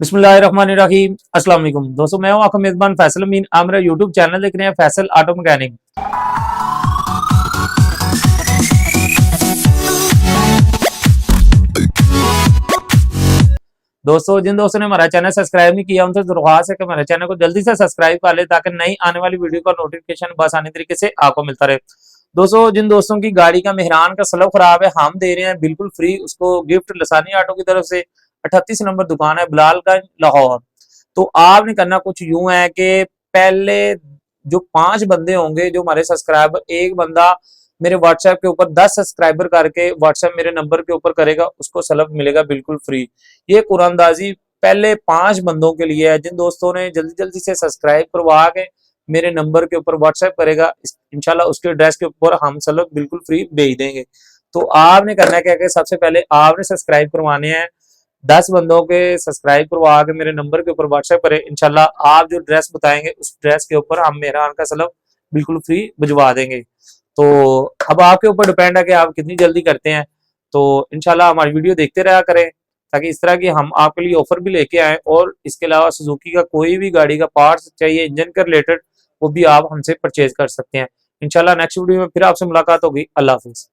बिस्मिल्लाहिर्रहमानिर्रहीम। अस्सलाम वालेकुम दोस्तों, मैं हूं आपका मेजबान फैसल अमीन। आप मेरा यूट्यूब चैनल देख रहे हैं फैसल ऑटो मैकेनिक। दोस्तों, जिन दोस्तों ने हमारा चैनल सब्सक्राइब नहीं किया उनसे दरख्वास्त है कि हमारे चैनल को जल्दी से सब्सक्राइब कर ले ताकि नई आने वाली वीडियो का नोटिफिकेशन आसानी तरीके से आपको मिलता रहे। दोस्तों, जिन दोस्तों की गाड़ी का मेहरान का स्लब खराब है, हम दे रहे हैं बिल्कुल फ्री उसको गिफ्ट लसानी ऑटो की तरफ से। 38 नंबर दुकान है, बिलालगंज, लाहौर। तो आपने करना कुछ यूं है कि पहले जो 5 बंदे होंगे जो हमारे सब्सक्राइबर, एक बंदा मेरे व्हाट्सएप के ऊपर 10 सब्सक्राइबर करके व्हाट्सएप मेरे नंबर के ऊपर करेगा, उसको सलब मिलेगा बिल्कुल फ्री। ये कुरानदाजी पहले 5 बंदों के लिए है। जिन दोस्तों ने जल्दी जल्दी से सब्सक्राइब करवा के मेरे नंबर के ऊपर व्हाट्सएप करेगा, इंशाल्लाह उसके एड्रेस के ऊपर हम सलब बिल्कुल फ्री भेज देंगे। तो आपने करना क्या है, सबसे पहले आपने सब्सक्राइब करवाने हैं। 10 बंदों के सब्सक्राइब करवा के मेरे नंबर के ऊपर व्हाट्सएप करें, इंशाल्लाह आप जो ड्रेस बताएंगे उस ड्रेस के ऊपर हम मेहरान का सलब बिल्कुल फ्री भिजवा देंगे। तो अब आपके ऊपर डिपेंड है कि आप कितनी जल्दी करते हैं। तो इंशाल्लाह हमारी वीडियो देखते रहा करें ताकि इस तरह की हम आपके लिए ऑफर भी लेके आए। और इसके अलावा सुजुकी का कोई भी गाड़ी का पार्ट्स चाहिए इंजन के रिलेटेड, वो भी आप हमसे परचेज कर सकते हैं। इंशाल्लाह नेक्स्ट वीडियो में फिर आपसे मुलाकात होगी। अल्लाह हाफिज।